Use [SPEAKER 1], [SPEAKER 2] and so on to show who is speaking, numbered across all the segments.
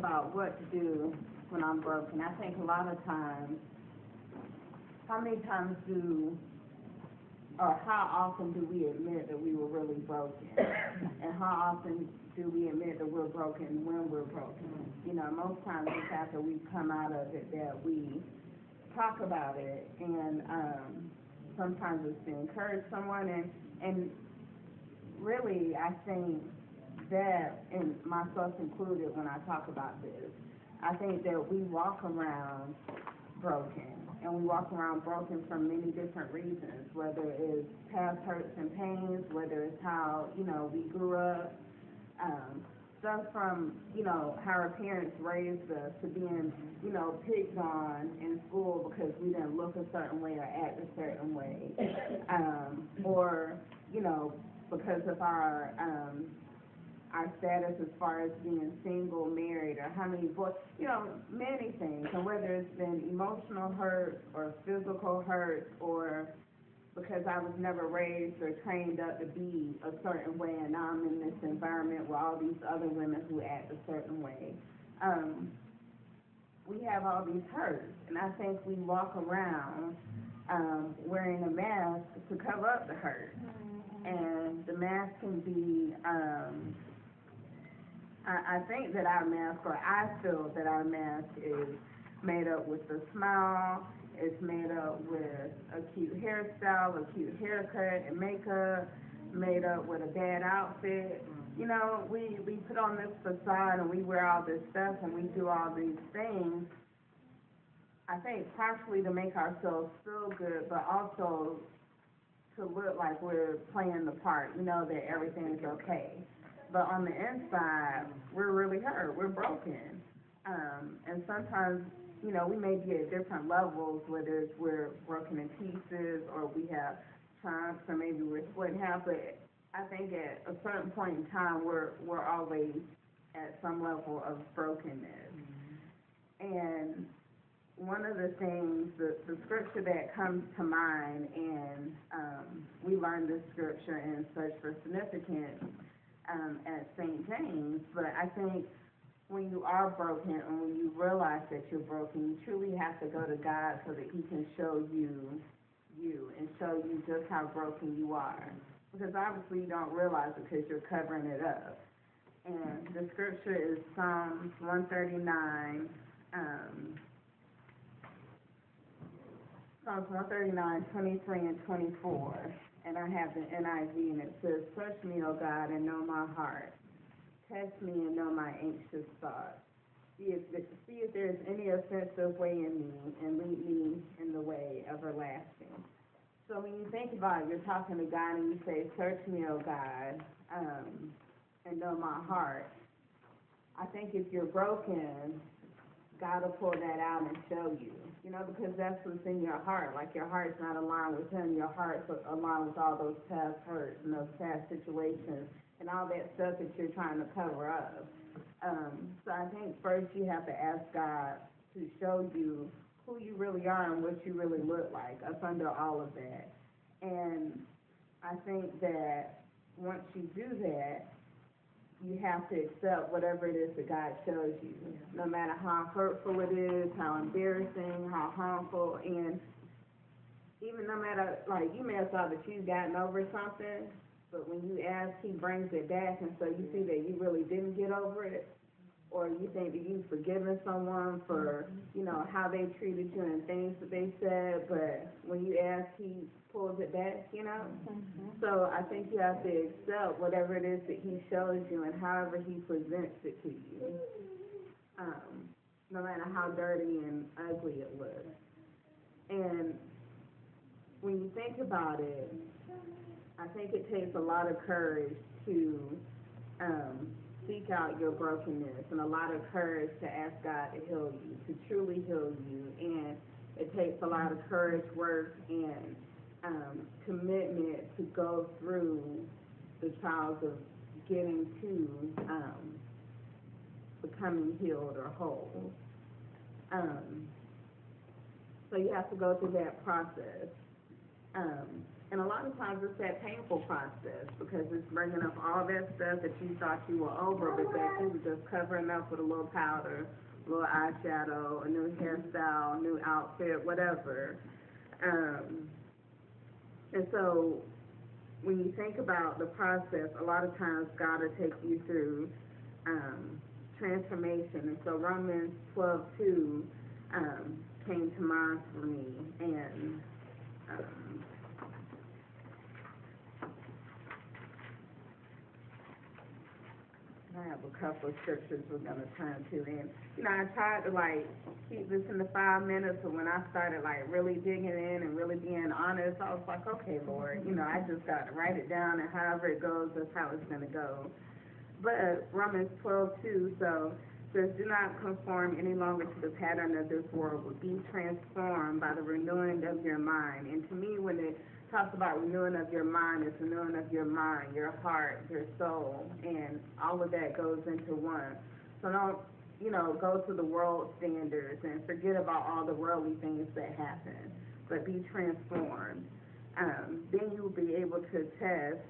[SPEAKER 1] about what to do when I'm broken, I think a lot of times, how many times do, or how often do we admit that we were really broken? And how often do we admit that we're broken when we're broken? You know, most times it's after we come out of it that we talk about it, and sometimes it's to encourage someone, and really I think that, and myself included when I talk about this, I think that we walk around broken, and we walk around broken for many different reasons, whether it's past hurts and pains, whether it's how, you know, we grew up, stuff from, you know, how our parents raised us, to being, you know, picked on in school because we didn't look a certain way or act a certain way, or, you know, because of our status as far as being single, married, or how many boys, you know, many things, and whether it's been emotional hurt or physical hurt, or because I was never raised or trained up to be a certain way, and now I'm in this environment with all these other women who act a certain way. We have all these hurts, and I think we walk around wearing a mask to cover up the hurt. And the mask can be, I think that our mask, or I feel that our mask is made up with a smile, it's made up with a cute hairstyle, a cute haircut and makeup, made up with a bad outfit. You know, we put on this facade and we wear all this stuff and we do all these things, I think partially to make ourselves feel good, but also to look like we're playing the part, you know, that everything's okay. But on the inside, we're really hurt, we're broken. And sometimes, you know, we may be at different levels, whether it's we're broken in pieces, or we have chunks, or maybe we're split in half, but I think at a certain point in time, we're always at some level of brokenness. And one of the things, the scripture that comes to mind, and we learned this scripture in Search for Significance at St. James, but I think when you are broken and when you realize that you're broken, you truly have to go to God so that He can show you and show you just how broken you are. Because obviously you don't realize it because you're covering it up. And the scripture is Psalms 139, Psalms 139, 23 and 24, and I have the NIV, and it says, "Search me, O God, and know my heart. Test me and know my anxious thoughts. See if there is any offensive way in me, and lead me in the way everlasting." So when you think about it, you're talking to God and you say, "Search me, O God, and know my heart." I think if you're broken, God will pull that out and show you, you know, because that's what's in your heart. Like, your heart's not aligned with Him, your heart's aligned with all those past hurts and those past situations and all that stuff that you're trying to cover up. So I think first you have to ask God to show you who you really are and what you really look like up under all of that. And I think that once you do that, you have to accept whatever it is that God shows you, no matter how hurtful it is, how embarrassing, how harmful, and even no matter, like, you may have thought that you've gotten over something, but when you ask, He brings it back, and so you see that you really didn't get over it, or you think that you've forgiven someone for, you know, how they treated you and things that they said, but when you ask, He pulls it back, you know? So I think you have to accept whatever it is that He shows you and however He presents it to you, no matter how dirty and ugly it looks. And when you think about it, I think it takes a lot of courage to seek out your brokenness, and a lot of courage to ask God to heal you, to truly heal you. And it takes a lot of courage, work, and commitment to go through the trials of getting to becoming healed or whole. So you have to go through that process. And a lot of times it's that painful process because it's bringing up all that stuff that you thought you were over, but that you were just covering up with a little powder, a little eyeshadow, a new hairstyle, new outfit, whatever. Um, and so when you think about the process, a lot of times God will take you through transformation. And so Romans 12:2 came to mind for me. And I have a couple of scriptures we're going to turn to. And, I tried to, keep this in the 5 minutes, but when I started, really digging in and really being honest, I was like, okay, Lord, I just got to write it down, and however it goes, that's how it's going to go. But Romans 12:2 says, do not conform any longer to the pattern of this world, but be transformed by the renewing of your mind. And to me, when it talks about renewing of your mind, it's renewing of your mind, your heart, your soul, and all of that goes into one. So don't, go to the world standards and forget about all the worldly things that happen, but be transformed. Then you will be able to test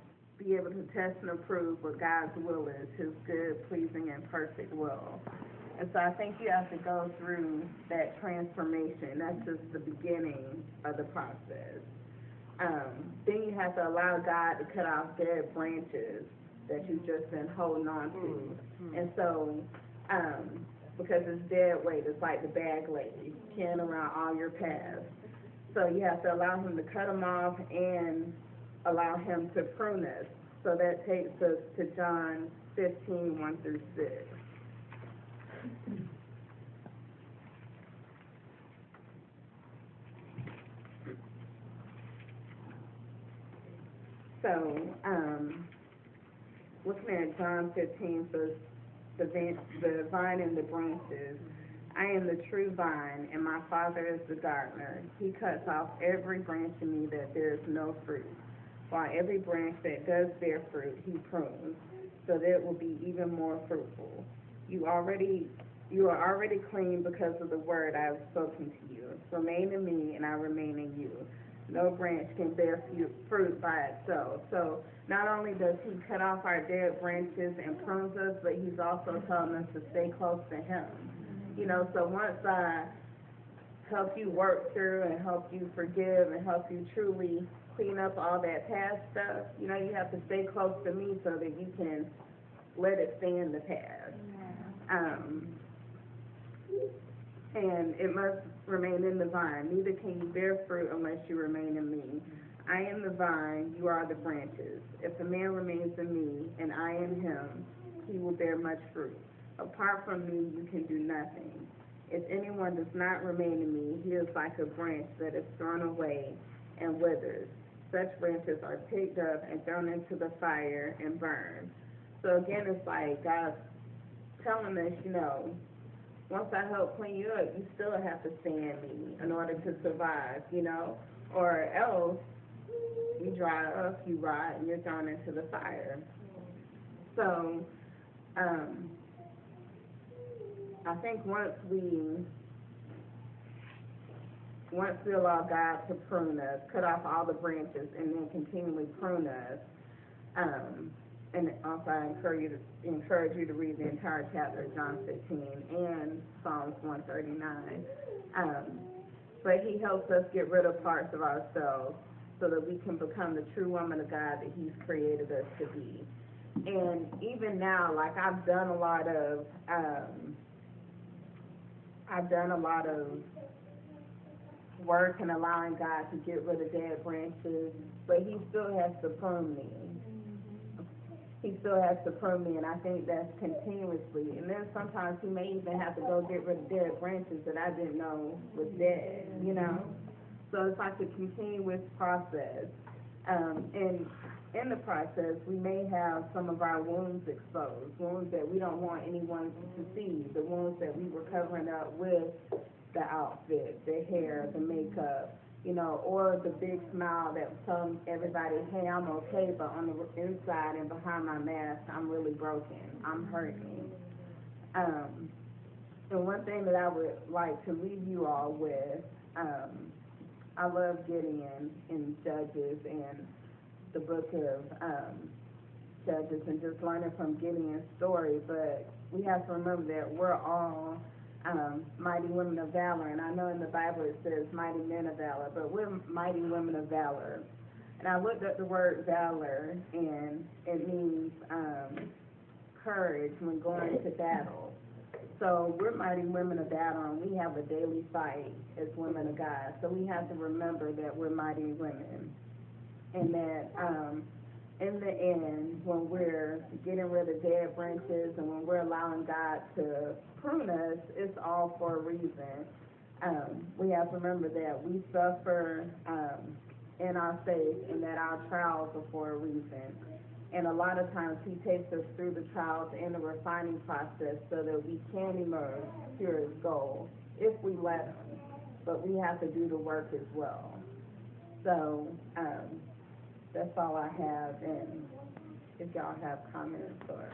[SPEAKER 1] and approve what God's will is, his good, pleasing, and perfect will. And so I think you have to go through that transformation. That's just the beginning of the process. Then you have to allow God to cut off dead branches that you've just been holding on to. And so, because it's dead weight, it's like the bag lady, carrying around all your past. So you have to allow him to cut them off and allow him to prune us. So that takes us to John 15:1-6. So, looking at John 15 says, the vine and the branches. I am the true vine, and my Father is the gardener. He cuts off every branch in me that bears no fruit, while every branch that does bear fruit, he prunes, so that it will be even more fruitful. You are already clean because of the word I have spoken to you. Remain in me, and I remain in you. No branch can bear fruit by itself. So not only does he cut off our dead branches and prunes us, but he's also telling us to stay close to him. So once I help you work through and help you forgive and help you truly clean up all that past stuff, you have to stay close to me so that you can let it stay in the past. And it must remain in the vine. Neither can you bear fruit unless you remain in me. I am the vine, you are the branches. If a man remains in me and I in him, he will bear much fruit. Apart from me, you can do nothing. If anyone does not remain in me, he is like a branch that is thrown away and withers. Such branches are picked up and thrown into the fire and burned. So again, it's like God's telling us, once I help clean you up, you still have to stay in me in order to survive, or else you dry up, you rot, and you're thrown into the fire. So, I think once we allow God to prune us, cut off all the branches, and then continually prune us, and also I encourage you to read the entire chapter of John 15 and Psalms 139. But he helps us get rid of parts of ourselves so that we can become the true woman of God that he's created us to be. And even now, I've done a lot of work and allowing God to get rid of dead branches, but he still has to prune me. He still has to prune me, and I think that's continuously. And then sometimes he may even have to go get rid of dead branches that I didn't know was dead, So it's like a continuous process. And in the process, we may have some of our wounds exposed, wounds that we don't want anyone to see, the wounds that we were covering up with the outfit, the hair, the makeup, or the big smile that was telling everybody, hey, I'm okay, but on the inside and behind my mask, I'm really broken. I'm hurting. And one thing that I would like to leave you all with I love Gideon in Judges and the book of Judges and just learning from Gideon's story, but we have to remember that we're all mighty women of valor, and I know in the Bible it says mighty men of valor, but we're mighty women of valor. And I looked up the word valor, and it means courage when going to battle. So we're mighty women of battle, and we have a daily fight as women of God. So we have to remember that we're mighty women, and that in the end, when we're getting rid of dead branches and when we're allowing God to prune us, it's all for a reason. We have to remember that we suffer in our faith and that our trials are for a reason. And a lot of times he takes us through the trials and the refining process so that we can emerge pure as gold if we let him. But we have to do the work as well. So that's all I have, and if y'all have comments or